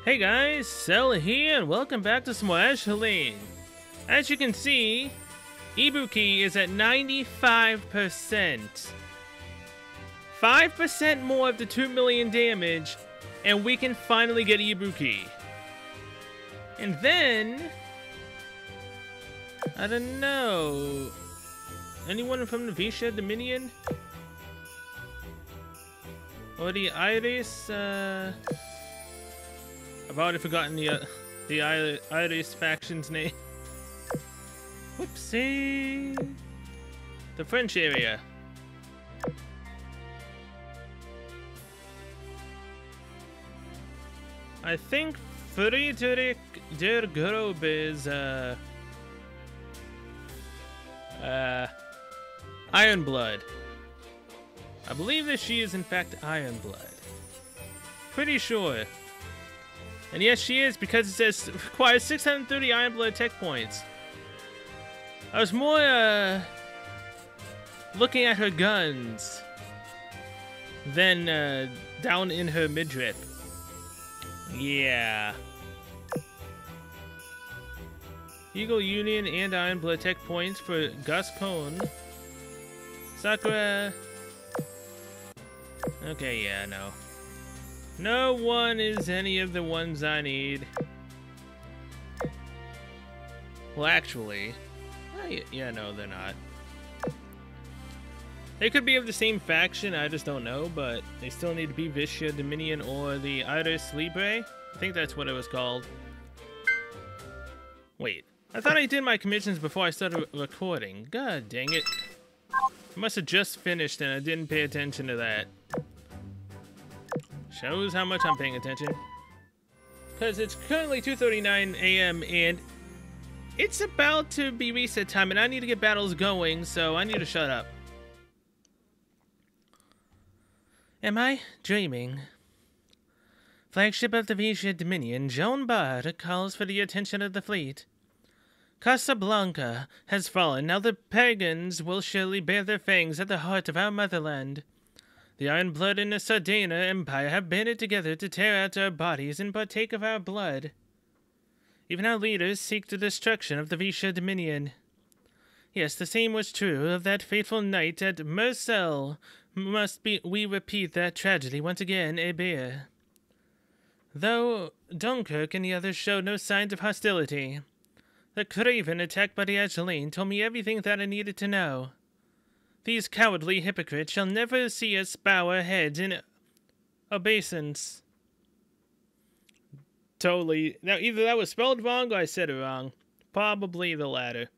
Hey guys, Cell here, and welcome back to some more Azur. As you can see, Ibuki is at 95%. 5% more of the 2 million damage, and we can finally get Ibuki. And then, I don't know, anyone from the Visha Dominion? Or the Iris, I've already forgotten the Iris faction's name. Whoopsie! The French area. I think Friedrich der Grobe is Ironblood. I believe that she is in fact Ironblood. Pretty sure. And yes, she is, because it says requires 630 Ironblood tech points. I was more looking at her guns than down in her midriff. Yeah. Eagle Union and Ironblood tech points for Gus Cone. Sakura. Okay, yeah, no. No one is any of the ones I need. Well, actually, yeah, no, they're not. They could be of the same faction, I just don't know, but they still need to be Visha Dominion or the Iris Libre. I think that's what it was called. Wait, I thought I did my commissions before I started recording. God dang it. I must have just finished and I didn't pay attention to that. Shows how much I'm paying attention. Because it's currently 2:39 a.m. and it's about to be reset time and I need to get battles going, so I need to shut up. Am I dreaming? Flagship of the Visha Dominion, Joan Bard calls for the attention of the fleet. Casablanca has fallen. Now the pagans will surely bear their fangs at the heart of our motherland. The Ironblood and the Sardana Empire have banded together to tear out our bodies and partake of our blood. Even our leaders seek the destruction of the Visha Dominion. Yes, the same was true of that fateful night at Mercel. We repeat that tragedy once again, Ebir. Though Dunkirk and the others showed no signs of hostility, the Craven attacked by the Azur told me everything that I needed to know. These cowardly hypocrites shall never see us bow our heads in obeisance. Totally. Now, either that was spelled wrong or I said it wrong. Probably the latter.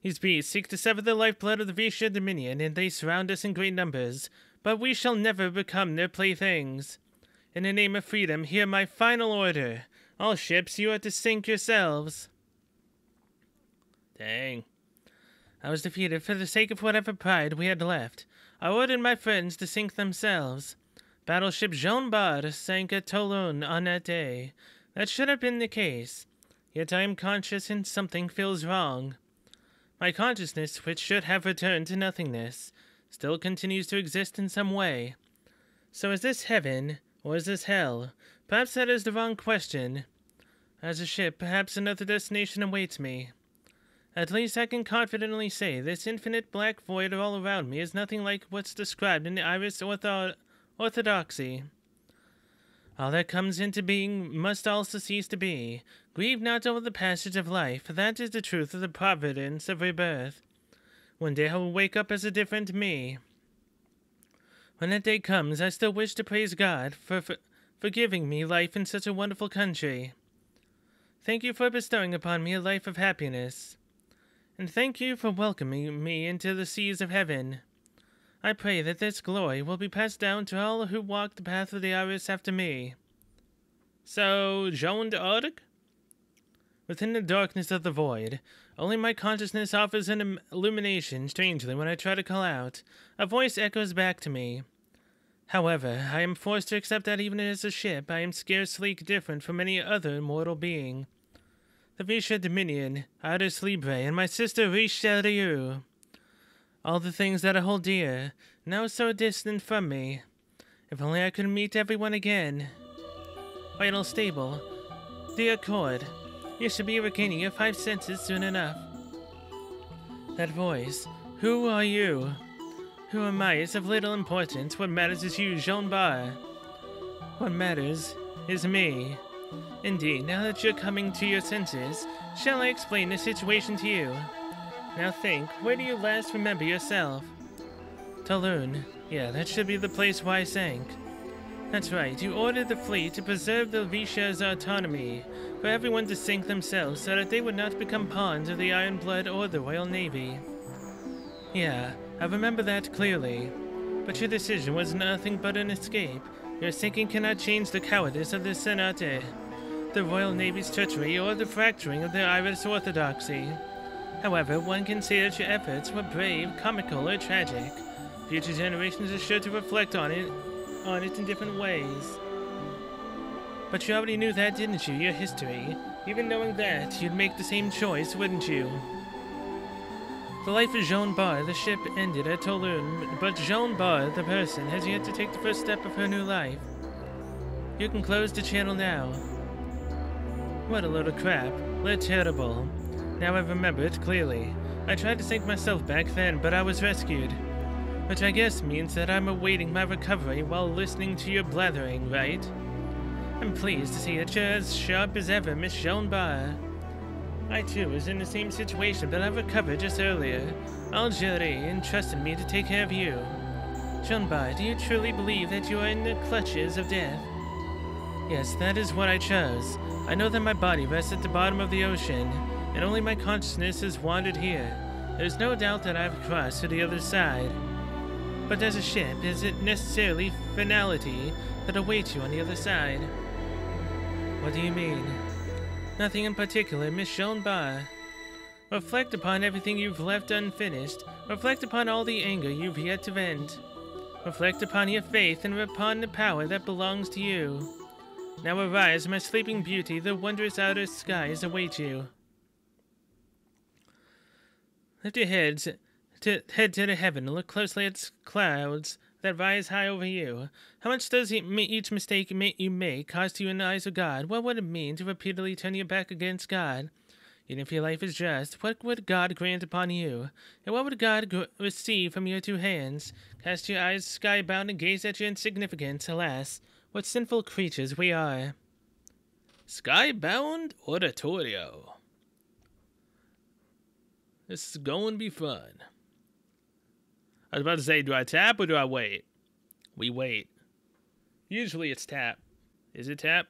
These beasts seek to sever the lifeblood of the Visha Dominion, and they surround us in great numbers, but we shall never become their playthings. In the name of freedom, hear my final order. All ships, you are to sink yourselves. Dang. I was defeated for the sake of whatever pride we had left. I ordered my friends to sink themselves. Battleship Joan Bard sank at Toulon on that day. That should have been the case. Yet I am conscious and something feels wrong. My consciousness, which should have returned to nothingness, still continues to exist in some way. So is this heaven, or is this hell? Perhaps that is the wrong question. As a ship, perhaps another destination awaits me. At least I can confidently say this infinite black void all around me is nothing like what's described in the Iris Orthodoxy. All that comes into being must also cease to be. Grieve not over the passage of life, for that is the truth of the providence of rebirth. One day I will wake up as a different me. When that day comes, I still wish to praise God for giving me life in such a wonderful country. Thank you for bestowing upon me a life of happiness. And thank you for welcoming me into the seas of heaven. I pray that this glory will be passed down to all who walk the path of the Iris after me. So, Joan d'Arc? Within the darkness of the void, only my consciousness offers an illumination. Strangely, when I try to call out, a voice echoes back to me. However, I am forced to accept that even as a ship, I am scarcely different from any other mortal being. The Visha Dominion, Iris Libre, and my sister Richelieu. All the things that I hold dear, now so distant from me. If only I could meet everyone again. vital stable. The accord. You should be regaining your 5 senses soon enough. That voice. Who are you? Who am I is of little importance. What matters is you, Jean Bar. What matters is me. Indeed, now that you're coming to your senses, shall I explain the situation to you? Now think, where do you last remember yourself? Tulun. Yeah, that should be the place where I sank. That's right, you ordered the fleet to preserve the Visha's autonomy, for everyone to sink themselves so that they would not become pawns of the Iron Blood or the Royal Navy. Yeah, I remember that clearly. But your decision was nothing but an escape. Your sinking cannot change the cowardice of the Senate, the Royal Navy's treachery, or the fracturing of the Irish orthodoxy. However, one can say that your efforts were brave, comical, or tragic. Future generations are sure to reflect on it in different ways. But you already knew that, didn't you? Your history. Even knowing that, you'd make the same choice, wouldn't you? The life of Jean Bar, the ship, ended at Tulun, but Jean Bar, the person, has yet to take the first step of her new life. You can close the channel now. What a load of crap. They're terrible. Now I remember it clearly. I tried to sink myself back then, but I was rescued. Which I guess means that I'm awaiting my recovery while listening to your blathering, right? I'm pleased to see that you're as sharp as ever, Miss Jean Bar. I too was in the same situation, but I recovered just earlier. Algerie entrusted me to take care of you. Jean Bar, do you truly believe that you are in the clutches of death? Yes, that is what I chose. I know that my body rests at the bottom of the ocean, and only my consciousness has wandered here. There's no doubt that I've crossed to the other side. But as a ship, is it necessarily finality that awaits you on the other side? What do you mean? Nothing in particular, Miss Jean Bar. Reflect upon everything you've left unfinished. Reflect upon all the anger you've yet to vent. Reflect upon your faith and upon the power that belongs to you. Now arise, my sleeping beauty, the wondrous outer skies await you. Lift your head to the heaven and look closely at clouds that rise high over you. How much does each mistake you make cost you in the eyes of God? What would it mean to repeatedly turn your back against God? Even if your life is just, what would God grant upon you? And what would God receive from your 2 hands? Cast your eyes skybound and gaze at your insignificance. Alas, what sinful creatures we are. Skybound Oratorio. This is going to be fun. I was about to say, do I tap or do I wait? We wait. Usually it's tap. Is it tap?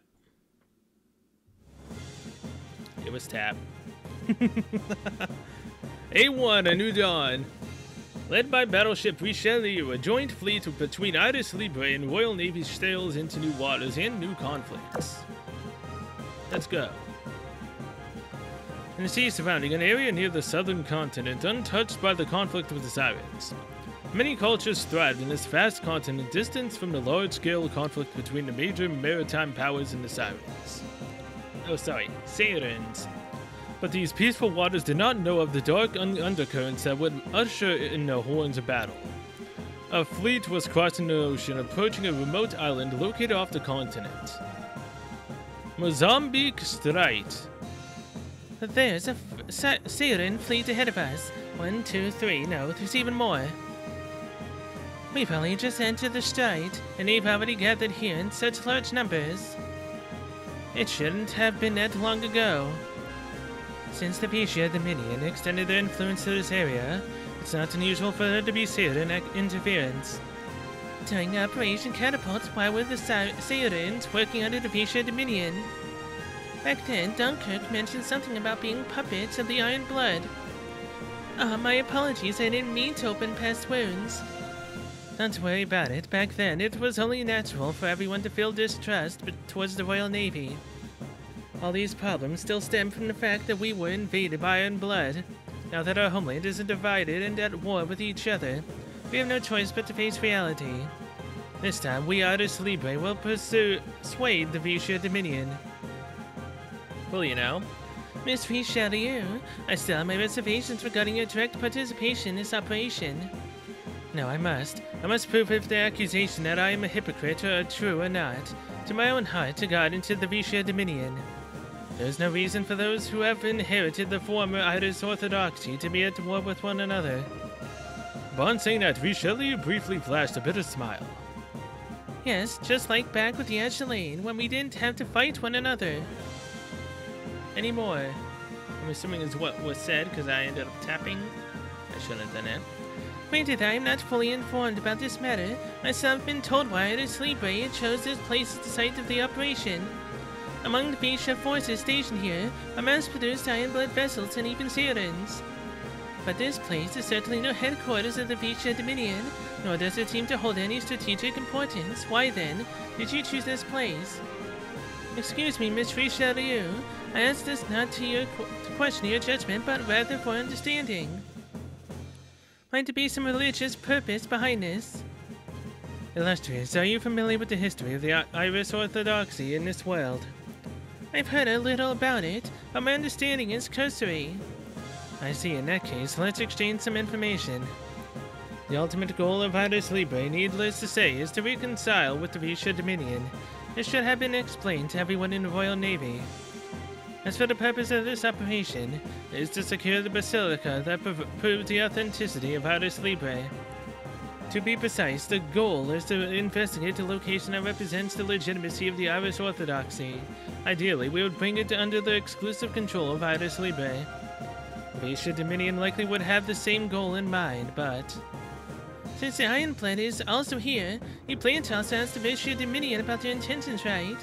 It was tap. A1, a new dawn. Led by battleship Richelieu, a joint fleet between Iris Libre and Royal Navy sails into new waters and new conflicts. Let's go. In the sea surrounding an area near the southern continent, untouched by the conflict with the Sirens. Many cultures thrived in this vast continent, distanced from the large-scale conflict between the major maritime powers and the Sirens. Sirens. But these peaceful waters did not know of the dark undercurrents that would usher in the horns of battle. A fleet was crossing the ocean, approaching a remote island located off the continent. Mozambique Strait. There's a Siren fleet ahead of us. 1, 2, 3. No, there's even more. We've only just entered the strait, and they've already gathered here in such large numbers. It shouldn't have been that long ago. Since the Visha Dominion extended their influence to this area, it's not unusual for there to be Siren interference. During Operation Catapult, why were the Sirens working under the Visha Dominion? Back then, Dunkirk mentioned something about being puppets of the Iron Blood. My apologies, I didn't mean to open past wounds. Don't worry about it. Back then, it was only natural for everyone to feel distrust towards the Royal Navy. All these problems still stem from the fact that we were invaded by Iron Blood. Now that our homeland is divided and at war with each other, we have no choice but to face reality. This time, we Artis Libre will persuade the Visha Dominion. Will you now? Miss Richelieu, I still have my reservations regarding your direct participation in this operation. No, I must. I must prove if the accusation that I am a hypocrite are true or not. to my own heart to God and to the Visha Dominion. There is no reason for those who have inherited the former Irish Orthodoxy to be at war with one another. Upon saying that, Richelieu briefly flashed a bitter smile. Yes, just like back with the Ashelaine, when we didn't have to fight one another anymore. I'm assuming is what was said, because I ended up tapping. I shouldn't have done that. Granted, I am not fully informed about this matter. Myself have been told why Irish Libre chose this place as the site of the operation. Among the Visha forces stationed here are mass-produced iron-blood vessels and even sirens. But this place is certainly no headquarters of the Visha Dominion, nor does it seem to hold any strategic importance. Why then did you choose this place? Excuse me, Miss Richelieu. I ask this not to question your judgment, but rather for understanding. Might there be some religious purpose behind this? Illustrious, are you familiar with the history of the Irish Orthodoxy in this world? I've heard a little about it, but my understanding is cursory. I see. In that case, let's exchange some information. The ultimate goal of Irish Libre, needless to say, is to reconcile with the Visha Dominion. This should have been explained to everyone in the Royal Navy. As for the purpose of this operation, it is to secure the Basilica that proves the authenticity of Irish Libre. To be precise, the goal is to investigate the location that represents the legitimacy of the Irish Orthodoxy. Ideally, we would bring it under the exclusive control of Irish Libre. The Visha Dominion likely would have the same goal in mind, but... Since the Ironblood is also here, you plan to also ask the Visha Dominion about their intentions, right?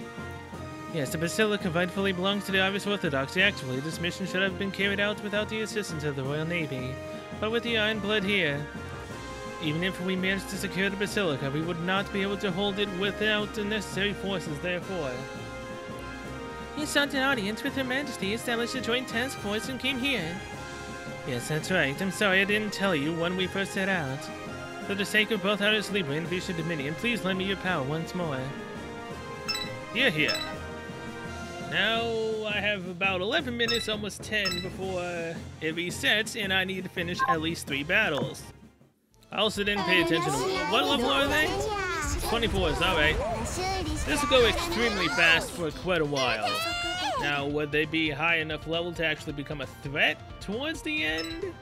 Yes, the Basilica rightfully belongs to the Irish Orthodoxy. Actually, this mission should have been carried out without the assistance of the Royal Navy. But with the Ironblood here, even if we managed to secure the Basilica, we would not be able to hold it without the necessary forces, therefore. You sought an audience with Her Majesty, established a joint task force, and came here. Yes, that's right. I'm sorry I didn't tell you when we first set out. For the sake of both Irish Libre and Visha Dominion, please lend me your power once more. Here, here. Now, I have about 11 minutes, almost 10, before it resets, and I need to finish at least 3 battles. I also didn't pay attention to what level are they? 24s, alright. This will go extremely fast for quite a while. Now, would they be high enough level to actually become a threat towards the end?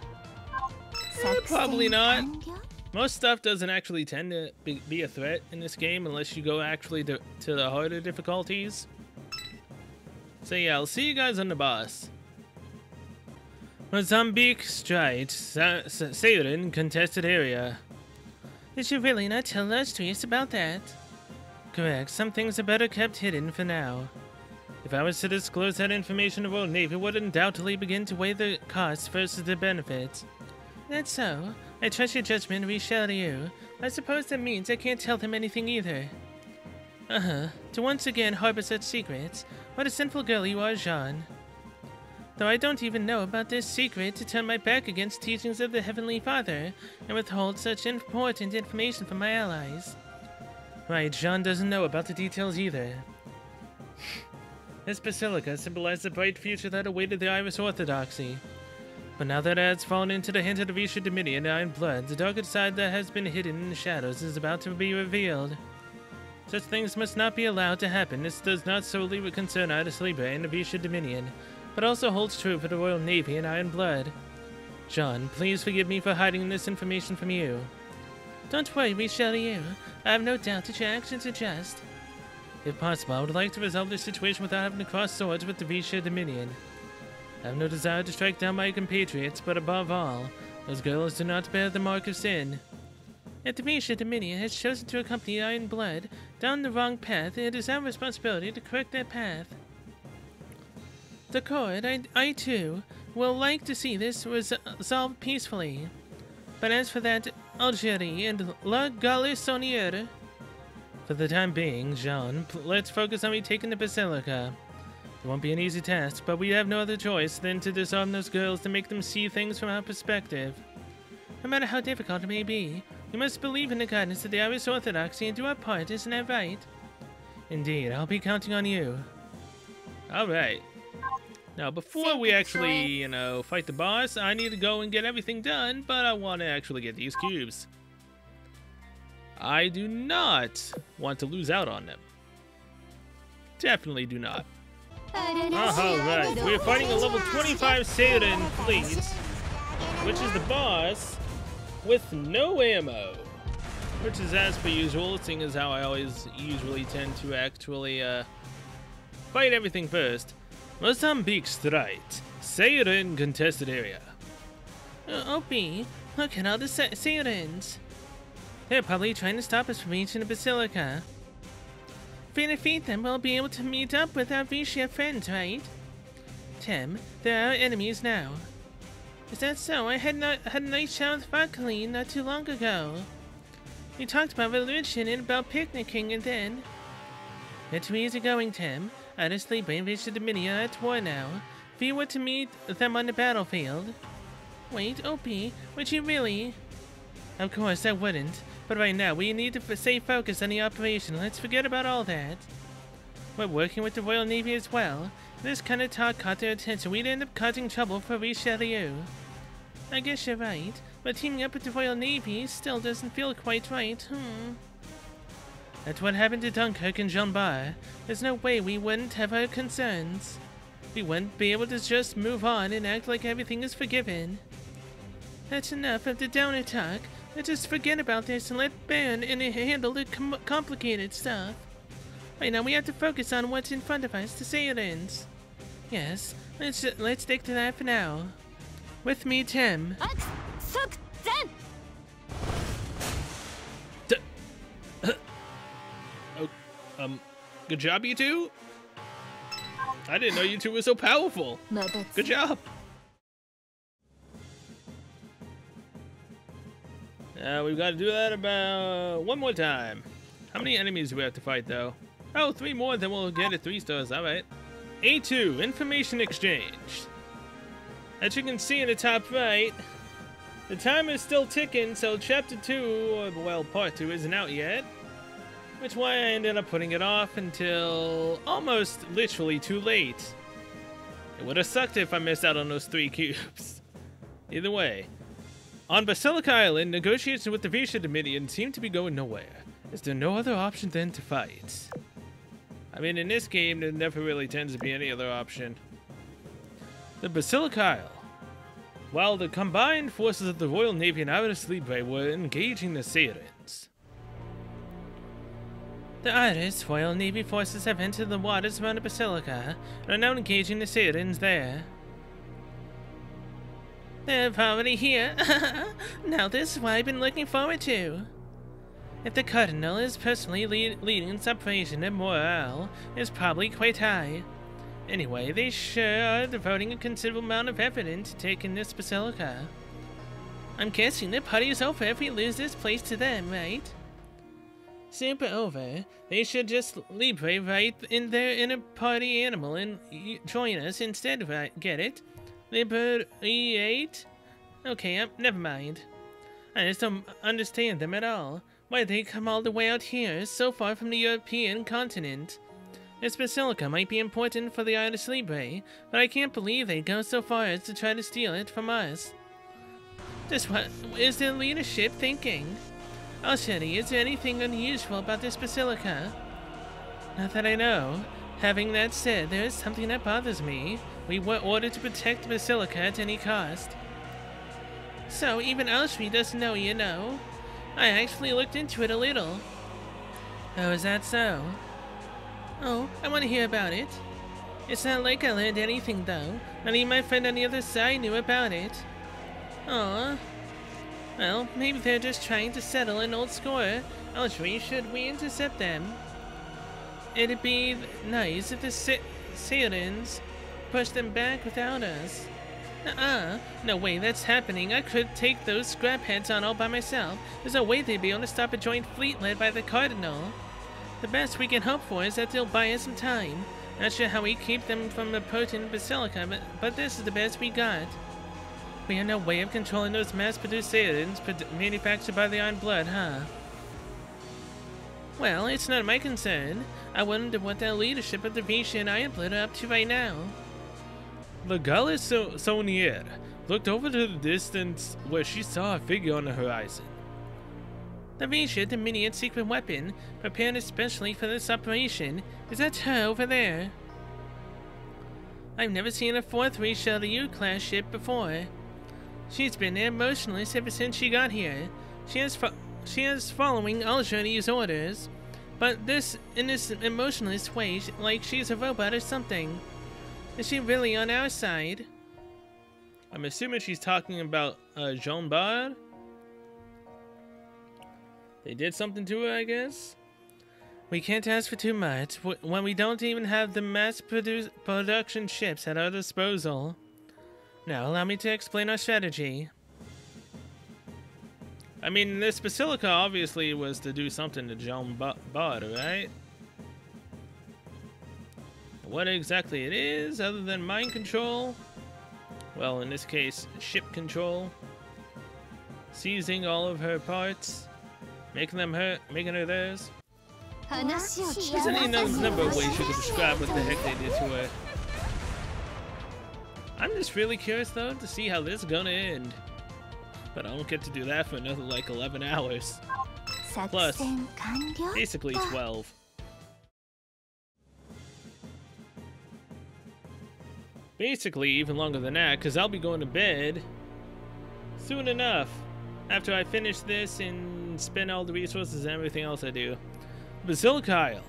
Probably not. Most stuff doesn't actually tend to be a threat in this game unless you go actually to the harder difficulties. So yeah, I'll see you guys on the boss. Mozambique Strait, Siren contested area. Did you really not tell Illustrious about that? Correct. Some things are better kept hidden for now. If I was to disclose that information to the Royal Navy, it would undoubtedly begin to weigh the costs versus the benefits. That's so. I trust your judgment, Richelieu. I suppose that means I can't tell them anything either. To once again harbor such secrets. What a sinful girl you are, Jean. Though I don't even know about this secret to turn my back against teachings of the Heavenly Father and withhold such important information from my allies. Right, Jean doesn't know about the details either. This basilica symbolized the bright future that awaited the Irish Orthodoxy. But now that it has fallen into the hands of the Visha Dominion and Ironblood, the darker side that has been hidden in the shadows is about to be revealed. Such things must not be allowed to happen. This does not solely concern Irish Libre and the Visha Dominion, but also holds true for the Royal Navy and Ironblood. Jean, please forgive me for hiding this information from you. Don't worry, Richelieu. I have no doubt that your actions are just. If possible, I would like to resolve this situation without having to cross swords with the Visha Dominion. I have no desire to strike down my compatriots, but above all, those girls do not bear the mark of sin. If the Visha Dominion has chosen to accompany Ironblood down the wrong path, it is our responsibility to correct that path. The court, I too, will like to see this resolved peacefully. But as for that Algerie and La Galissoniere... For the time being, Jean, let's focus on retaking the Basilica. It won't be an easy task, but we have no other choice than to disarm those girls to make them see things from our perspective. No matter how difficult it may be, we must believe in the guidance of the Irish Orthodoxy and do our part, isn't that right? Indeed, I'll be counting on you. Alright. Now, before we actually, fight the boss, I need to go and get everything done, but I want to actually get these cubes. I do not want to lose out on them. Definitely do not. Alright, we're fighting a level 25 Seirin fleet, which is the boss, with no ammo. Which is as per usual, seeing as how I always usually tend to actually fight everything first. Mozambique Strait, Seirin contested area. Opie, look at all the Seirins. They're probably trying to stop us from reaching the Basilica. If we defeat them, we'll be able to meet up with our Vishia friends, right? Tim, they're our enemies now. Is that so? I had a nice chat with Vakali not too long ago. We talked about religion and about picnicking, and then... You're too easy going, Tim. Honestly, Brainfish and Dominia are at war now. If you were to meet them on the battlefield... Wait, Opie, would you really? Of course, I wouldn't. But right now, we need to stay focused on the operation. Let's forget about all that. We're working with the Royal Navy as well. This kind of talk caught their attention. We'd end up causing trouble for Richelieu. I guess you're right, but teaming up with the Royal Navy still doesn't feel quite right, That's what happened to Dunkirk and Jean Bar. There's no way we wouldn't have our concerns. We wouldn't be able to just move on and act like everything is forgiven. That's enough of the downer talk. Let's just forget about this and let Baron handle the complicated stuff. Right now we have to focus on what's in front of us, the Saiyans. Yes, let's stick to that for now. With me, Tim. Good job, you two. I didn't know you two were so powerful. Good job. We've got to do that about one more time. How many enemies do we have to fight, though? Oh, 3 more, then we'll get it 3 stars. All right. A2, information exchange. As you can see in the top right, the time is still ticking, so Chapter 2, or well, Part 2 isn't out yet. Which is why I ended up putting it off until almost literally too late. It would have sucked if I missed out on those 3 cubes. Either way. On Basilica Island, negotiations with the Visha Dominion seem to be going nowhere. Is there no other option than to fight? I mean, in this game, there never really tends to be any other option. The Basilica Isle. While the combined forces of the Royal Navy and Iris Libre were engaging the Saiyans. The Iris Royal Navy forces have entered the waters around the Basilica and are now engaging the Saiyans there. They're already here. Now this is what I've been looking forward to. If the Cardinal is personally leading this operation, their morale is probably quite high. Anyway, they sure are devoting a considerable amount of effort into taking this Basilica. I'm guessing the party is over if we lose this place to them, right? Super over. They should just Libre right in their inner party animal and join us instead, right? Get it? Liberate? Okay, never mind. I just don't understand them at all. Why they come all the way out here, so far from the European continent? This Basilica might be important for the Iris Libre, but I can't believe they go so far as to try to steal it from us. Just what is the leadership thinking? Alsheri, is there anything unusual about this Basilica? Not that I know. Having that said, there is something that bothers me. We were ordered to protect the Basilica at any cost. So, even Alsheri doesn't know, you know? I actually looked into it a little. Oh, is that so? Oh, I want to hear about it. It's not like I learned anything, though. Not even my friend on the other side knew about it. Aw. Well, maybe they're just trying to settle an old score. Alsheri, should we intercept them? It'd be nice if the Saiyans pushed them back without us. No way that's happening. I could take those scrap heads on all by myself. There's no way they'd be able to stop a joint fleet led by the Cardinal. The best we can hope for is that they'll buy us some time. Not sure how we keep them from approaching the Basilica, but this is the best we got. We have no way of controlling those mass-produced Saiyans manufactured by the Iron Blood, huh? Well, it's not my concern. I wonder what the leadership of the Visha and Iron Blood are up to right now. The Gallus Saunier looked over to the distance where she saw a figure on the horizon. The Visha Dominion secret weapon, prepared especially for this operation, is at her over there. I've never seen a 4-3 Shelley class ship before. She's been there motionless ever since she got here. She is following Aljourne's orders, but in this emotionless way, like she's a robot or something. Is she really on our side? I'm assuming she's talking about Jean Bard. They did something to her, I guess? We can't ask for too much when we don't even have the mass production ships at our disposal. Now, allow me to explain our strategy. I mean, this Basilica obviously was to do something to Jean Bard, right? What exactly it is, other than mind control? Well, in this case, ship control. Seizing all of her parts. Making her theirs. There's any number of ways you could describe what the heck they did to her. I'm just really curious though to see how this is gonna end. But I won't get to do that for another like 11 hours. Plus, basically 12. Basically even longer than that, because I'll be going to bed soon enough. After I finish this and spend all the resources and everything else I do. Basilica Isle.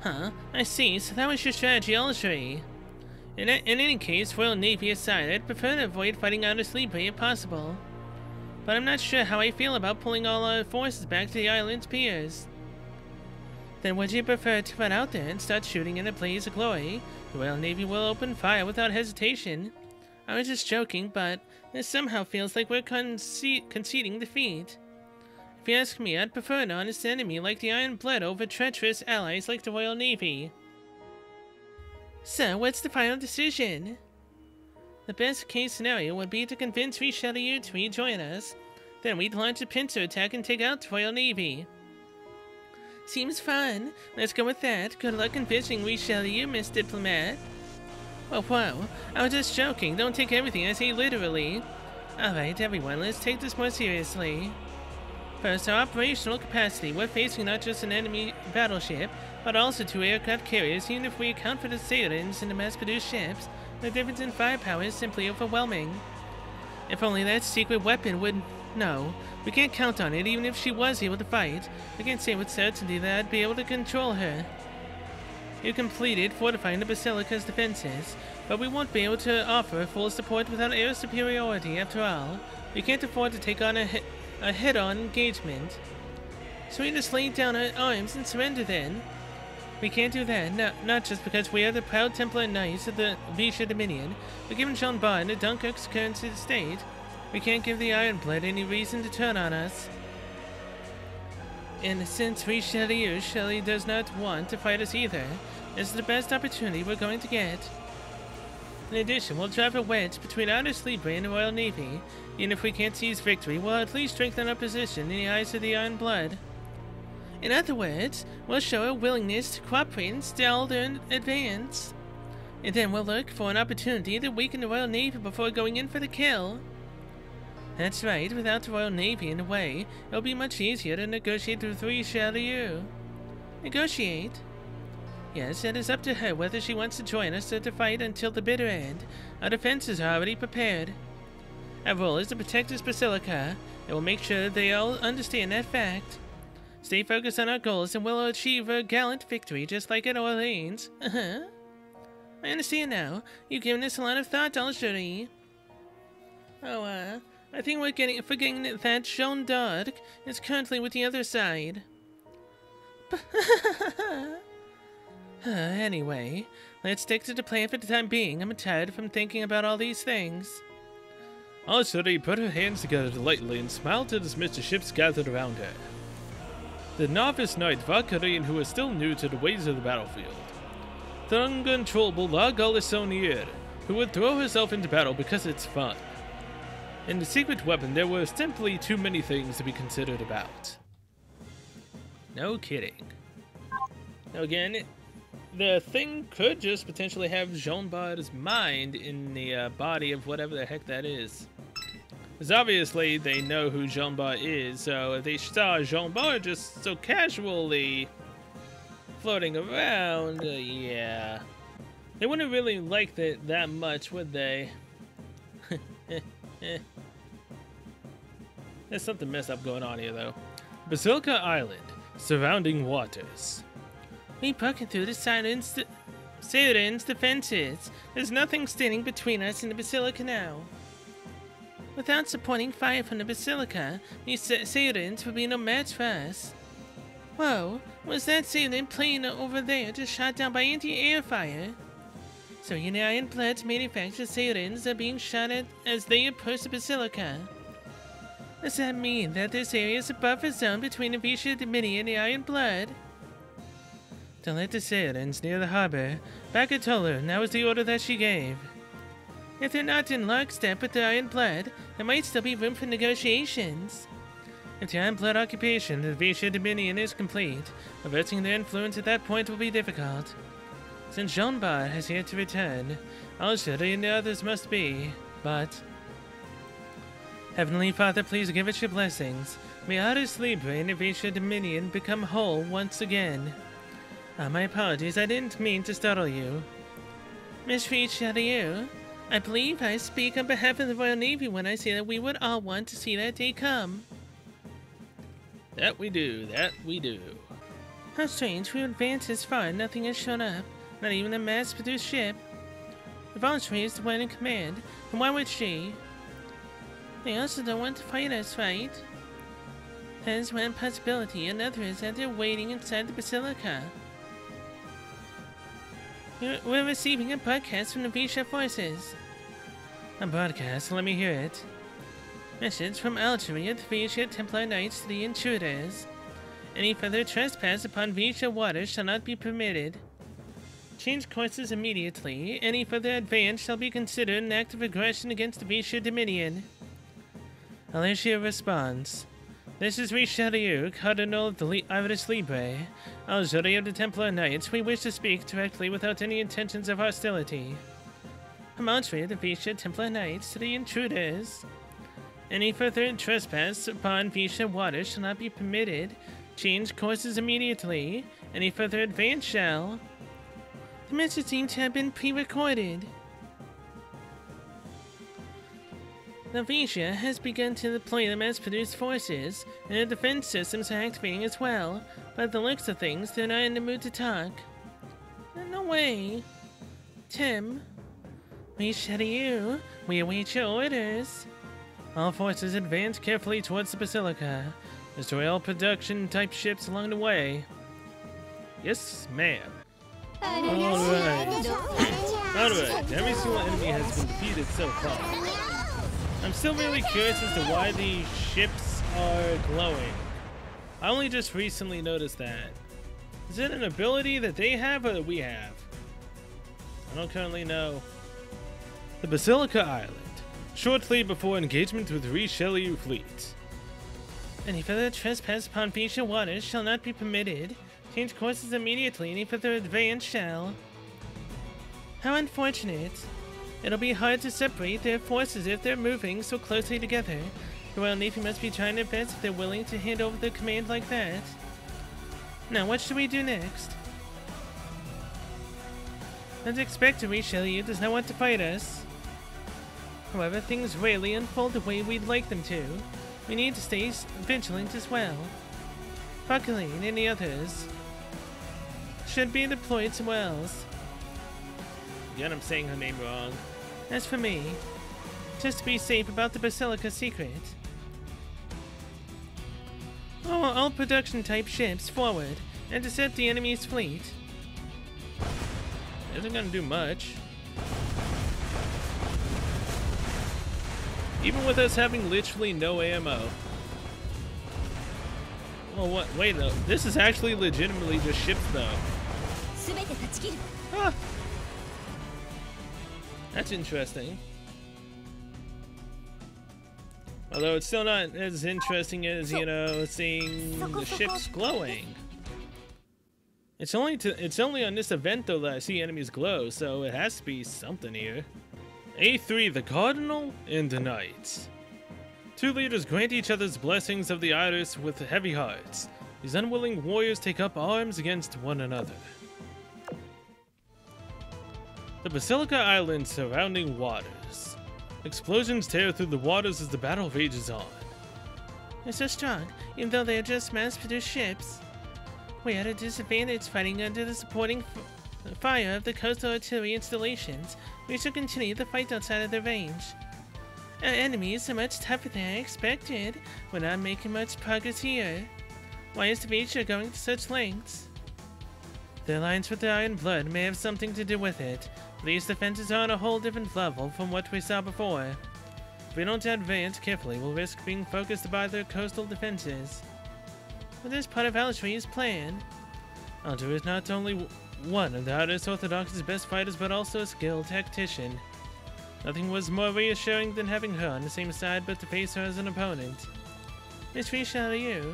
Huh? I see. So that was your strategy, Aljourne. In any case, Royal Navy aside, I'd prefer to avoid fighting out of Libre if possible. But I'm not sure how I feel about pulling all our forces back to the island's piers. Then would you prefer to run out there and start shooting in a blaze of glory? The Royal Navy will open fire without hesitation. I was just joking, but this somehow feels like we're conceding defeat. If you ask me, I'd prefer an honest enemy like the Iron Blood over treacherous allies like the Royal Navy. So, what's the final decision? The best case scenario would be to convince Richelieu to rejoin us. Then we'd launch a pincer attack and take out the Royal Navy. Seems fun. Let's go with that. Good luck convincing Richelieu, Miss Diplomat. Oh, whoa. I was just joking. Don't take everything I say literally. Alright, everyone, let's take this more seriously. First, our operational capacity. We're facing not just an enemy battleship, but also 2 aircraft carriers. Even if we account for the sailors and the mass-produced ships, the difference in firepower is simply overwhelming. If only that secret weapon would... No, we can't count on it, even if she was able to fight. I can't say with certainty that I'd be able to control her. You completed fortifying the Basilica's defenses, but we won't be able to offer full support without air superiority after all. We can't afford to take on a head-on engagement. So we just lay down our arms and surrender then? We can't do that, no, not just because we are the proud Templar Knights of the Visha Dominion, but given Jean Bard and Dunkirk's current state, we can't give the Iron Blood any reason to turn on us. And since Richelieu does not want to fight us either, this is the best opportunity we're going to get. In addition, we'll drive a wedge between Outer Libre and the Royal Navy. Even if we can't seize victory, we'll at least strengthen our position in the eyes of the Iron Blood. In other words, we'll show a willingness to cooperate and stall their advance. And then we'll look for an opportunity to weaken the Royal Navy before going in for the kill. That's right, without the Royal Navy in the way, it'll be much easier to negotiate with Richelieu. Negotiate? Yes, it is up to her whether she wants to join us or to fight until the bitter end. Our defenses are already prepared. Our role is to protect this Basilica, and we'll make sure they all understand that fact. Stay focused on our goals and we'll achieve a gallant victory just like at Orleans. I understand now. You've given this a lot of thought, Aljourne. Oh, I think we're forgetting that Jeanne d'Arc is currently with the other side. Anyway, let's stick to the plan for the time being. I'm tired from thinking about all these things. Aljourne put her hands together lightly and smiled to dismiss the ships gathered around her. The novice knight Valkyrie, who was still new to the ways of the battlefield. The uncontrollable La Galissoniere, who would throw herself into battle because it's fun. In the secret weapon, there were simply too many things to be considered about. No kidding. Now again, the thing could just potentially have Jean Bard's mind in the body of whatever the heck that is. Because obviously they know who Jean-Bar is, so if they saw Jean-Bar just so casually floating around, yeah. They wouldn't really like it that much, would they? There's something messed up going on here, though. Basilica Island, surrounding waters. We broken through the Siren's defenses. There's nothing standing between us and the Basilica now. Without supporting fire from the Basilica, these Sirens would be no match for us. Whoa, was that Siren plane over there just shot down by anti-air fire? So Iron Blood's manufactured Sirens are being shot at as they approach the Basilica. Does that mean that this area is a buffer zone between the Visha Dominion and the Iron Blood? Don't let the Sirens near the harbor. Bakatolu, that was the order that she gave. If they're not in lockstep with the Iron Blood, there might still be room for negotiations. If the Iron Blood occupation of the Visha Dominion is complete, averting their influence at that point will be difficult. Since Jean-Bar has yet to return, Azur and the others must be, but... Heavenly Father, please give us your blessings. May Aris Libre and the Visha Dominion become whole once again. My apologies, I didn't mean to startle you. Miss Richelieu, I believe I speak on behalf of the Royal Navy when I say that we would all want to see that day come. That we do, that we do. How strange, we advanced this far and nothing has shown up, not even a mass-produced ship. The Volunteer is the one in command, and why would she? They also don't want to fight us, right? That is one possibility, another is that they're waiting inside the Basilica. We're receiving a broadcast from the Visha forces. A broadcast? Let me hear it. Message from Oratorio, the Visha Templar Knights to the intruders. Any further trespass upon Visha waters shall not be permitted. Change courses immediately. Any further advance shall be considered an act of aggression against the Visha Dominion. Alicia responds. This is Richelieu, Cardinal of the Iris Libre. Azur of the Templar Knights. We wish to speak directly without any intentions of hostility. Commentary of the Visha Templar Knights to the intruders. Any further trespass upon Visha waters shall not be permitted. Change courses immediately. Any further advance shall... The message seems to have been pre-recorded. The Visha has begun to deploy the mass-produced forces, and their defense systems are activating as well, but by the looks of things, they're not in the mood to talk. No way. Tim. Richelieu, we await your orders. All forces advance carefully towards the Basilica. Destroy all production-type ships along the way. Yes, ma'am. Alright. Alright, every single enemy has been defeated so far. I'm still really curious as to why these ships are glowing. I only just recently noticed that. Is it an ability that they have or that we have? I don't currently know. The Basilica Island. Shortly before engagement with Richelieu fleet. Any further trespass upon Visha waters shall not be permitted. Change courses immediately. Any further advance shall... How unfortunate. It'll be hard to separate their forces if they're moving so closely together. The Royal Navy must be trying their best if they're willing to hand over their command like that. Now, what should we do next? As expected, Richelieu does not want to fight us. However, things rarely unfold the way we'd like them to. We need to stay vigilant as well. Buckley and any others should be deployed somewhere else. Again, I'm saying her name wrong. As for me, just to be safe about the Basilica secret. All production-type ships forward, intercept the enemy's fleet. Isn't gonna do much. Even with us having literally no ammo. Well, what? Wait, though. This is actually legitimately just ships, though. Huh. That's interesting. Although it's still not as interesting as, you know, seeing the ships glowing. It's only on this event, though, that I see enemies glow, so it has to be something here. A3, the Cardinal, and the Knights. Two leaders grant each other's blessings of the iris with heavy hearts. These unwilling warriors take up arms against one another. The Basilica Island surrounding waters. Explosions tear through the waters as the battle rages on. They're so strong, even though they're just mass-produced ships. We're at a disadvantage fighting under the supporting fire of the coastal artillery installations. We should continue the fight outside of their range. Our enemies are much tougher than I expected. We're not making much progress here. Why is the Reacher going to such lengths? The alliance with the Iron Blood may have something to do with it. These defenses are on a whole different level from what we saw before. If we don't advance carefully, we'll risk being focused by their coastal defenses. But this is part of Alshri's plan. Azur is not only one of the Irish Orthodox's best fighters, but also a skilled tactician. Nothing was more reassuring than having her on the same side, but to face her as an opponent. Miss Richelieu.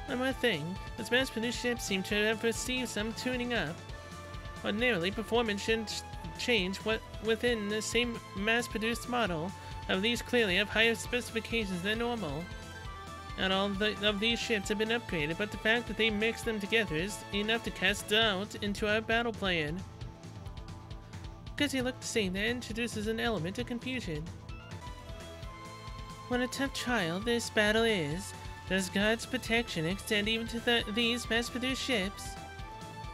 One more thing, those mass-produced ships seem to have received some tuning up. Ordinarily, performance shouldn't change within the same mass-produced model. Of these clearly have higher specifications than normal. Not all of these ships have been upgraded, but the fact that they mix them together is enough to cast doubt into our battle plan. Because they look the same, that introduces an element of confusion. What a tough trial this battle is. Does God's protection extend even to these mass-produced ships?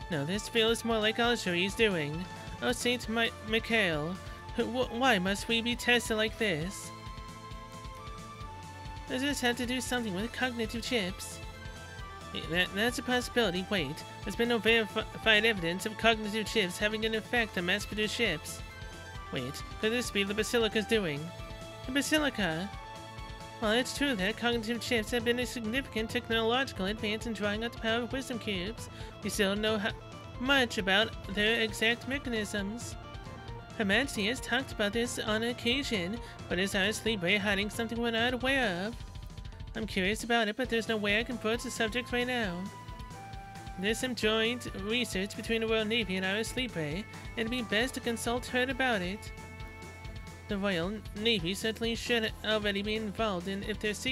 No, this feels more like Alshri's doing. Oh, Saint Michael, why must we be tested like this? Does this have to do something with cognitive chips? That's a possibility. Wait, there's been no verified evidence of cognitive chips having an effect on mass-produced ships. Wait, could this be the Basilica's doing? The Basilica? While it's true that cognitive chips have been a significant technological advance in drawing out the power of wisdom cubes, we still don't know much about their exact mechanisms. Her Majesty has talked about this on occasion, but is honestly hiding something we're not aware of? I'm curious about it, but there's no way I can approach the subject right now. There's some joint research between the Royal Navy and our Libre, and it'd be best to consult her about it. The Royal Navy certainly should already be involved in if there's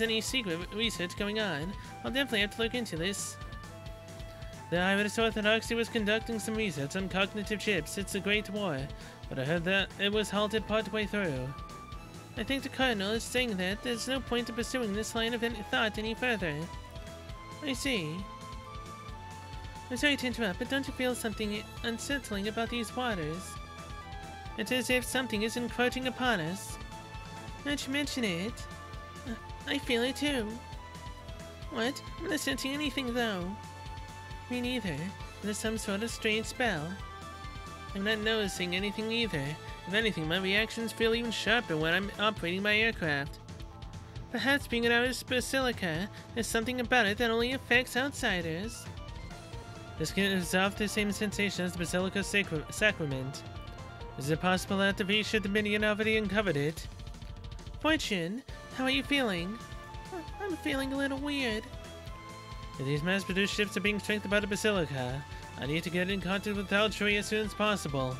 any secret research going on. I'll definitely have to look into this. The Irish Orthodoxy was conducting some research on cognitive chips since the Great War, but I heard that it was halted partway through. I think the Cardinal is saying that there's no point in pursuing this line of thought any further. I see. I'm sorry to interrupt, but don't you feel something unsettling about these waters? It's as if something is encroaching upon us. Now that you mention it, I feel it too. What? I'm not sensing anything though. Me neither. There's some sort of strange spell. I'm not noticing anything either. If anything, my reactions feel even sharper when I'm operating my aircraft. Perhaps being an Irish Basilica, there's something about it that only affects outsiders. This gives off the same sensation as the Basilica's sacrament. Is it possible that the Visha Dominion already uncovered it? Fortune, how are you feeling? I'm feeling a little weird. If these mass-produced ships are being strengthened by the Basilica, I need to get in contact with Alshri as soon as possible.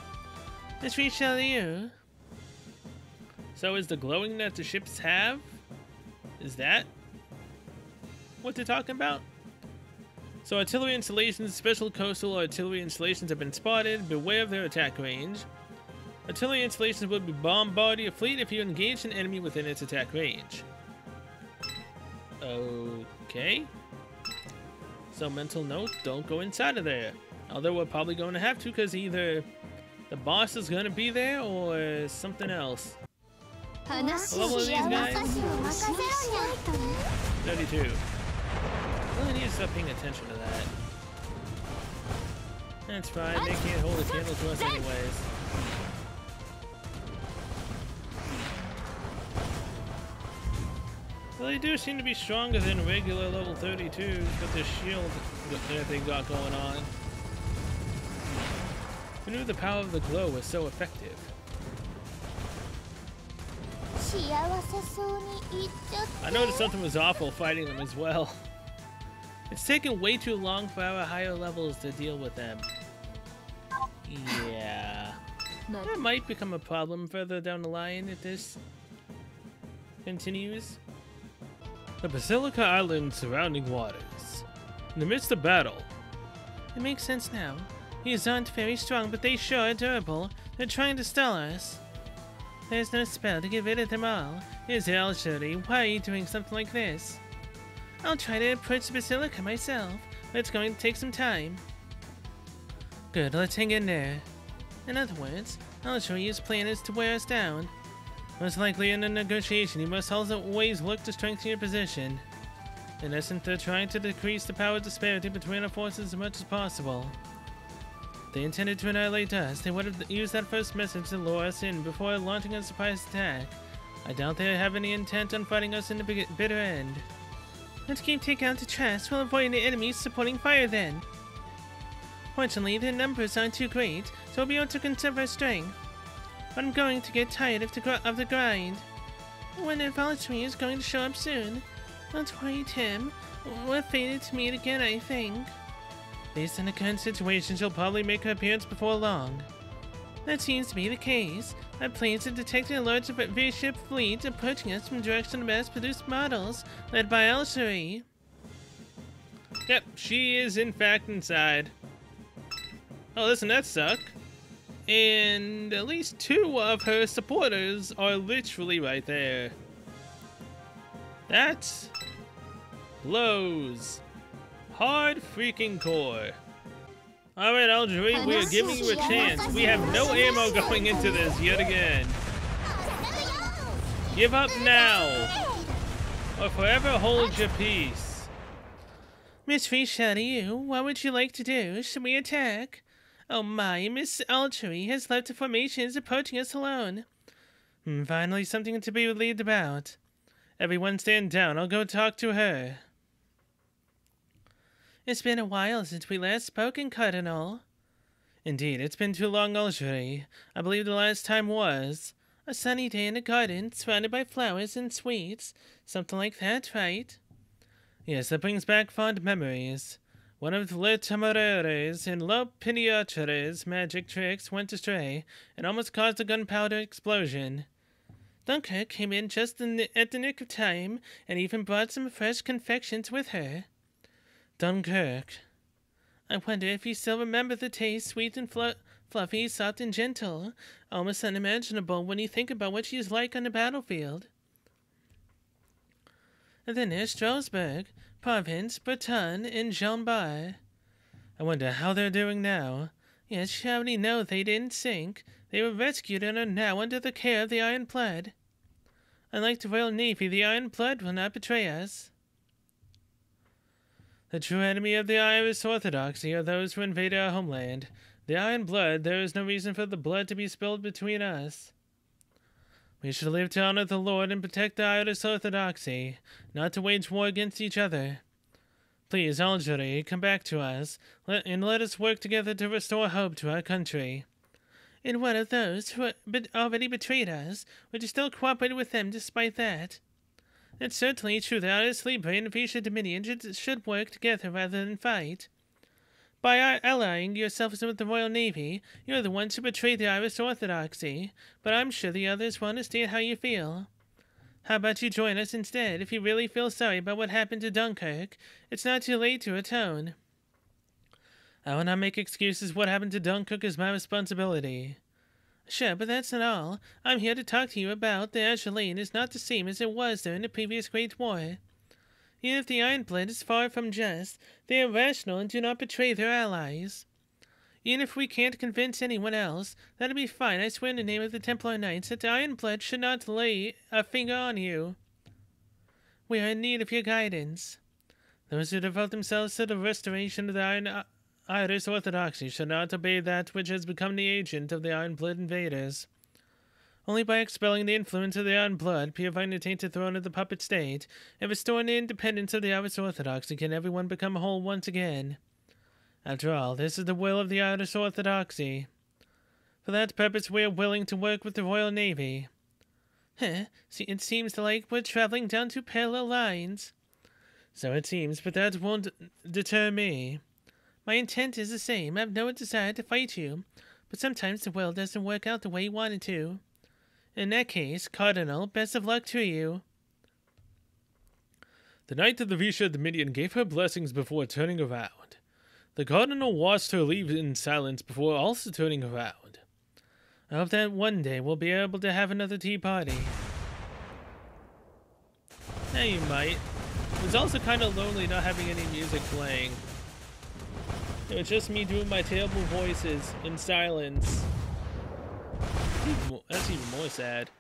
Miss Richelieu. So is the glowing that the ships have? Is that what they're talking about? So artillery installations, special coastal artillery installations have been spotted. Beware of their attack range. Artillery installations will bombard your fleet if you engage an enemy within its attack range. Okay. So mental note, don't go inside of there. Although we're probably going to have to, because either the boss is going to be there or something else. What level are these guys? 32. Really need to start paying attention to that. That's fine, they can't hold a candle to us anyways. Well, they do seem to be stronger than regular level 32s with the shield that they got going on. Who knew the power of the glow was so effective? I noticed something was awful fighting them as well. It's taken way too long for our higher levels to deal with them. Yeah. That might become a problem further down the line if this continues. The Basilica Island surrounding waters. In the midst of battle. It makes sense now. These aren't very strong, but they sure are durable. They're trying to stall us. There's no spell to get rid of them all. Is there, Azur? Why are you doing something like this? I'll try to approach the Basilica myself, but it's going to take some time. Good, let's hang in there. In other words, Azur's plan is to wear us down. Most likely in a negotiation, you must always look to strengthen your position. In essence, they're trying to decrease the power disparity between our forces as much as possible. If they intended to annihilate us, they would have used that first message to lure us in before launching a surprise attack. I doubt they have any intent on fighting us in the bitter end. Let's keep taking out the trash while avoiding the enemies supporting fire then. Fortunately, their numbers aren't too great, so we'll be able to conserve our strength. But I'm going to get tired of the grind. I wonder if Oratorio is going to show up soon. Don't worry, Tim. We're fated to meet again, I think. Based on the current situation, she'll probably make her appearance before long. That seems to be the case. Our planes have detected a large V-ship fleet approaching us from the direction of mass-produced models, led by Azur. Yep, she is in fact inside. Oh, listen, that suck. And at least 2 of her supporters are literally right there. That blows hard freaking core. Alright, Azur, we are giving you a chance. We have no ammo going into this yet again. Give up now, or forever hold your peace. Miss Richelieu, what would you like to do? Should we attack? Oh my, Miss Azur has left the formation and is approaching us alone. Finally something to be relieved about. Everyone stand down, I'll go talk to her. It's been a while since we last spoke in Cardinal. Indeed, it's been too long, Azur. I believe the last time was a sunny day in a garden, surrounded by flowers and sweets. Something like that, right? Yes, that brings back fond memories. One of Le Temeraires and La Piniatre's magic tricks went astray and almost caused a gunpowder explosion. Dunkirk came in just at the nick of time and even brought some fresh confections with her. Dunkirk. I wonder if you still remember the taste, sweet and fluffy, soft and gentle, almost unimaginable when you think about what she's like on the battlefield. And then there's Strasbourg, Provence, Breton, and Jean Bar. I wonder how they're doing now. Yes, you already know they didn't sink. They were rescued and are now under the care of the Ironclad. Unlike the Royal Navy, the Ironclad will not betray us. The true enemy of the Irish Orthodoxy are those who invade our homeland. The Iron Blood, there is no reason for the blood to be spilled between us. We should live to honor the Lord and protect the Irish Orthodoxy, not to wage war against each other. Please, Azur, come back to us, and let us work together to restore hope to our country. And one of those who already betrayed us, would you still cooperate with them despite that? It's certainly true that Irish Libre and Vicia Dominion should work together rather than fight. By allying yourselves with the Royal Navy, you're the ones who betrayed the Irish Orthodoxy, but I'm sure the others will understand how you feel. How about you join us instead? If you really feel sorry about what happened to Dunkirk, it's not too late to atone. I will not make excuses. What happened to Dunkirk is my responsibility. Sure, but that's not all. I'm here to talk to you about the Azur Lane is not the same as it was during the previous Great War. Even if the Ironclad is far from just, they are rational and do not betray their allies. Even if we can't convince anyone else, that'll be fine. I swear in the name of the Templar Knights that the Ironclad should not lay a finger on you. We are in need of your guidance. Those who devote themselves to the restoration of the Irish Orthodoxy should not obey that which has become the agent of the Iron Blood invaders. Only by expelling the influence of the Iron Blood, purifying the tainted throne of the puppet state, and restoring the independence of the Irish Orthodoxy can everyone become whole once again. After all, this is the will of the Irish Orthodoxy. For that purpose we are willing to work with the Royal Navy. See, it seems like we're traveling down two parallel lines. So it seems, but that won't deter me. My intent is the same. I have no desire to fight you, but sometimes the world doesn't work out the way you want it to. In that case, Cardinal, best of luck to you. The Knight of the Visha Dominion gave her blessings before turning around. The Cardinal watched her leave in silence before also turning around. I hope that one day we'll be able to have another tea party. Yeah, you might. It was also kind of lonely not having any music playing. It was just me doing my terrible voices in silence. That's even more sad.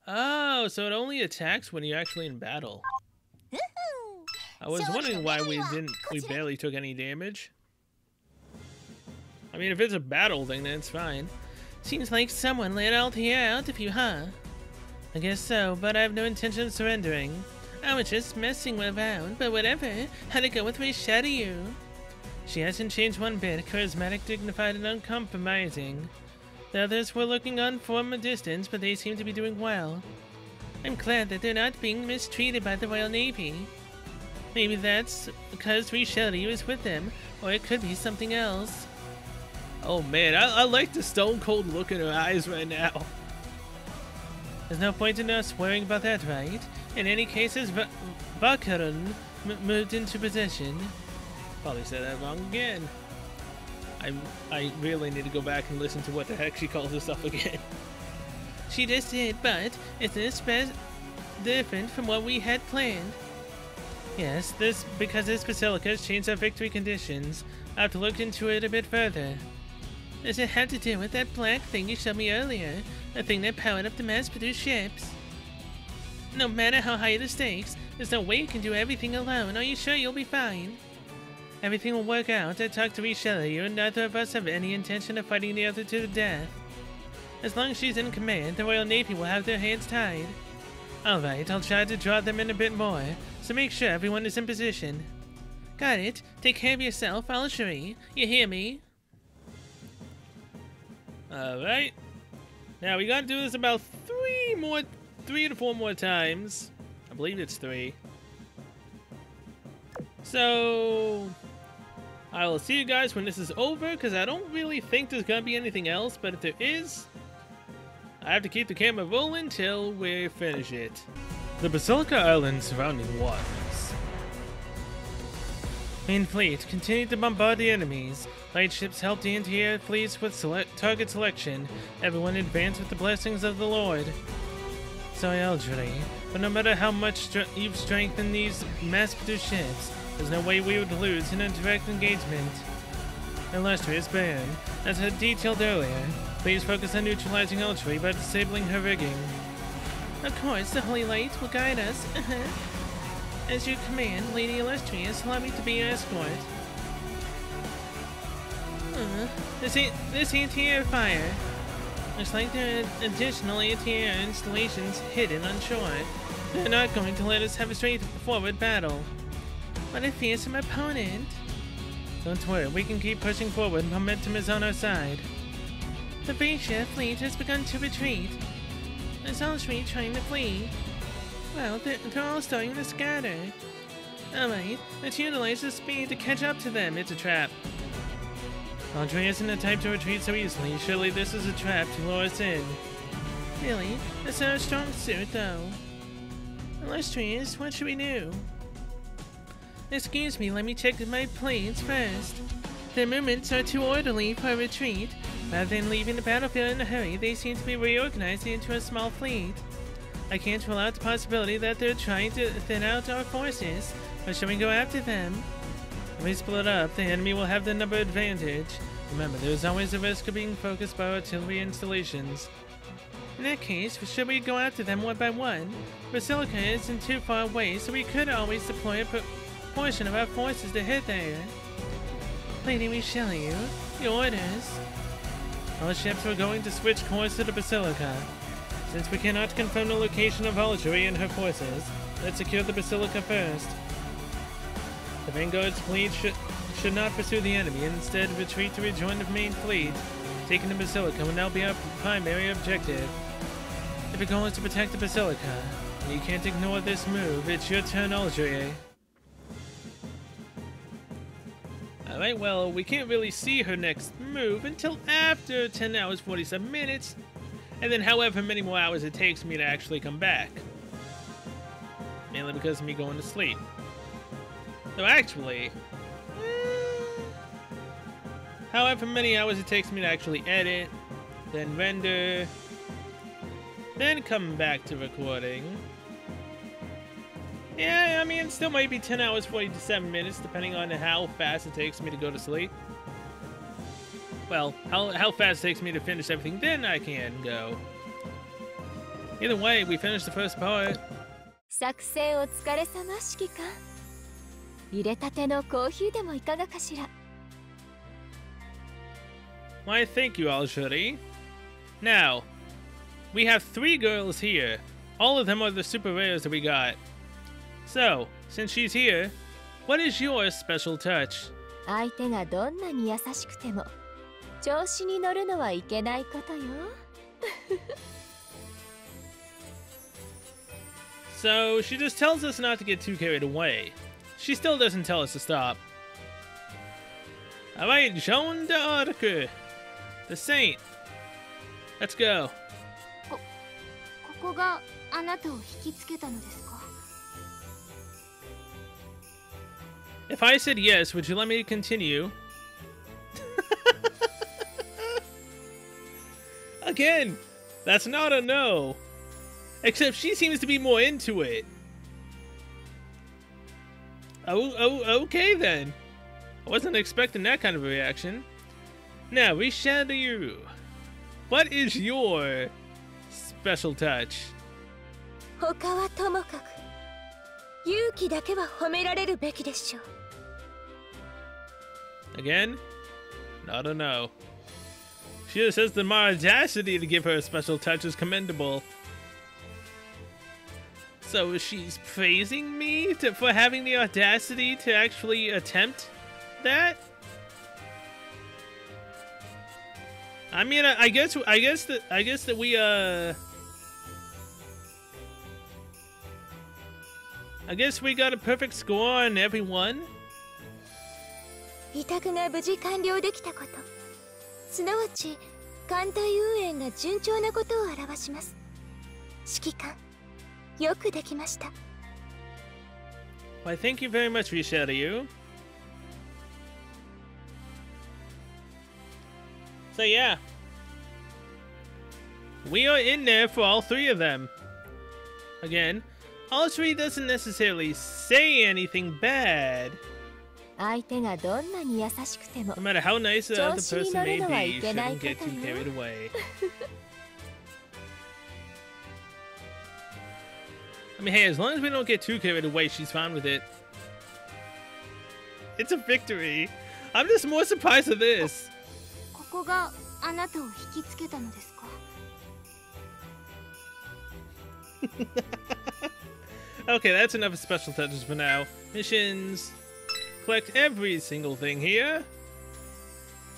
Oh, so it only attacks when you're actually in battle. I was wondering why we barely took any damage. I mean, if it's a battle thing, then it's fine. Seems like someone laid all the air out of you, huh? I guess so, but I have no intention of surrendering. I was just messing around, but whatever. How'd it go with Oratorio? She hasn't changed one bit, charismatic, dignified, and uncompromising. The others were looking on from a distance, but they seem to be doing well. I'm glad that they're not being mistreated by the Royal Navy. Maybe that's because Oratorio is with them, or it could be something else. Oh man, I like the stone cold look in her eyes right now. There's no point in us worrying about that, right? In any case, as Vakarun moved into possession. Probably said that wrong again. I really need to go back and listen to what the heck she calls herself again. She just did, but it's different from what we had planned. Yes, because this basilica has changed our victory conditions. I have to look into it a bit further. Does it have to do with that black thing you showed me earlier? The thing that powered up the mass-produced ships? No matter how high the stakes, there's no way you can do everything alone. Are you sure you'll be fine? Everything will work out. I talked to Oratorio, and neither of us have any intention of fighting the other to the death. As long as she's in command, the Royal Navy will have their hands tied. Alright, I'll try to draw them in a bit more, so make sure everyone is in position. Got it. Take care of yourself, Azur. You hear me? Alright. Now we gotta do this about 3 to 4 more times. I believe it's 3. So I will see you guys when this is over, because I don't really think there's gonna be anything else, but if there is, I have to keep the camera rolling till we finish it. The Basilica Island surrounding waters. Main fleet continued to bombard the enemies. Light ships helped the anti-air fleets with target selection. Everyone advanced with the blessings of the Lord. Sorry, Azur, but no matter how much you've strengthened these mass-produced ships, there's no way we would lose in a direct engagement. Illustrious Baron, as I detailed earlier, please focus on neutralizing Azur by disabling her rigging. Of course, the Holy Light will guide us. As your command, Lady Illustrious, allow me to be your escort. This anti-air fire. Looks like there are additional anti-air installations hidden on shore. They're not going to let us have a straightforward battle. What a fearsome opponent. Don't worry, we can keep pushing forward. Momentum is on our side. The Visha fleet has begun to retreat. Is Azur trying to flee? Well, they're all starting to scatter. Alright, let's utilize the speed to catch up to them. It's a trap. Azur isn't the type to retreat so easily. Surely this is a trap to lure us in. Really? That's not a strong suit, though. Illustrious, what should we do? Excuse me, let me check my planes first. Their movements are too orderly for a retreat. Rather than leaving the battlefield in a hurry, they seem to be reorganizing into a small fleet. I can't rule out the possibility that they're trying to thin out our forces, but shall we go after them? If we split up, the enemy will have the number advantage. Remember, there is always a risk of being focused by artillery installations. In that case, should we go after them one by one? Basilica isn't too far away, so we could always deploy a portion of our forces to hit there. Lady Oratorio, your orders. All ships are going to switch course to the Basilica. Since we cannot confirm the location of Azur and her forces, let's secure the Basilica first. The Vanguard's fleet should not pursue the enemy and instead retreat to rejoin the main fleet. Taking the Basilica will now be our primary objective. If the goal is to protect the Basilica, and you can't ignore this move, it's your turn, Azur. Alright, well, we can't really see her next move until after 10 hours, 47 minutes, and then however many more hours it takes me to actually come back. mainly because of me going to sleep. So actually, however many hours it takes me to actually edit, then render, then come back to recording. Yeah, I mean, it still might be 10 hours, 47 minutes, depending on how fast it takes me to go to sleep. Well, how fast it takes me to finish everything, then I can go. Either way, we finished the first part. 作戦お疲れ様指揮官。入れたてのコーヒーでもいかがかしら。Why, thank you, Azur. Now, we have 3 girls here. All of them are the super rares that we got. So, since she's here, what is your special touch? 相手がどんなに優しくても調子に乗るのはいけないことよ。So, she just tells us not to get too carried away. She still doesn't tell us to stop. Alright, Joan d'Arc, the Saint. Let's go. ここがあなたを引きつけたのですか? If I said yes, would you let me continue? Again, that's not a no. Except she seems to be more into it. Oh, okay then. I wasn't expecting that kind of a reaction. Now, Richelieu, what is your special touch? 他はともかく勇気だけは褒められるべきでしょう。Again? Not a no. She just says that my audacity to give her a special touch is commendable. So she's praising me for having the audacity to actually attempt that? I mean, I guess that we I guess we got a perfect score on everyone. 委託が無事完了できたこと、すなわち艦隊運営が順調なことを表します。指揮官、よくできました。Why, thank you very much, Richelieu. So yeah, we are in there for all 3 of them. Again, all 3 doesn't necessarily say anything bad. 相手がどんなに優しくても No matter how nice the other 調子に person 乗 may るのは be, い you けない shouldn't こ get と too よ。 carried away. I mean, hey, as long as we don't get too carried away, she's fine with it. It's a victory. I'm just more surprised at this. ここがあなたを引きつけたのですか? Okay, that's enough of special touches for now. Missions. Collect every single thing here.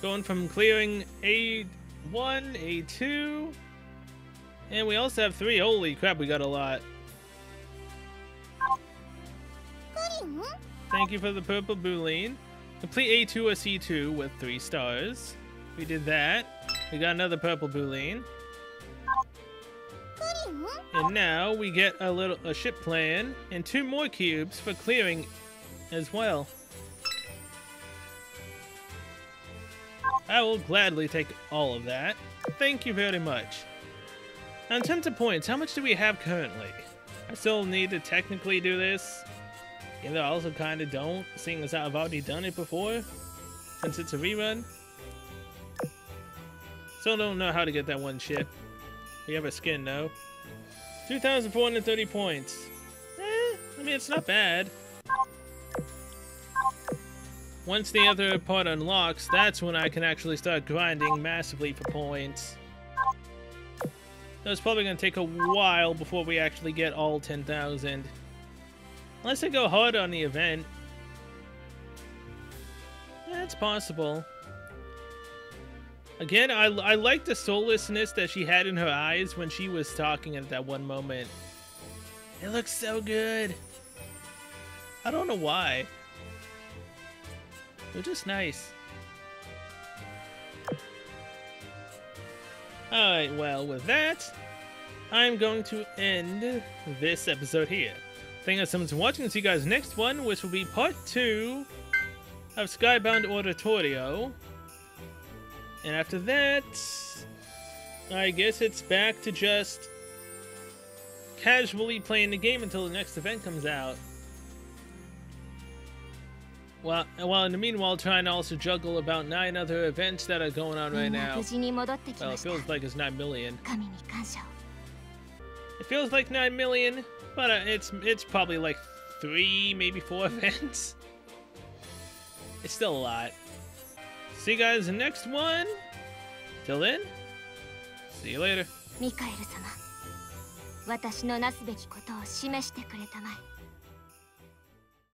Going from clearing A1, A2. And we also have 3. Holy crap, we got a lot. Thank you for the purple boolean. Complete A2 or C2 with 3 stars. We did that. We got another purple boolean. And now we get a ship plan and 2 more cubes for clearing as well. I will gladly take all of that. Thank you very much. Now, in terms of points, how much do we have currently? I still need to technically do this. Even though I also kind of don't, seeing as I've already done it before, since it's a rerun. Still don't know how to get that one ship. We have a skin, though. 2,430 points. I mean, it's not bad. Once the other part unlocks, that's when I can actually start grinding massively for points. It's probably going to take a while before we actually get all 10,000. Unless I go hard on the event. Yeah, it's possible. Again, I like the soullessness that she had in her eyes when she was talking at that one moment. It looks so good. I don't know why. They're just nice. Alright, well, with that, I'm going to end this episode here. Thank you so much for watching. See you guys next one, which will be part 2 of Skybound Oratorio. And after that, I guess it's back to just casually playing the game until the next event comes out. Well, in the meanwhile, trying to also juggle about 9 other events that are going on right now. Well, it feels like it's 9 million. It feels like 9 million, but it's probably like 3, maybe 4 events. It's still a lot. See you guys in the next one. Till then, see you later. ミカエル様、私のなすべきことを示してくれたまえ。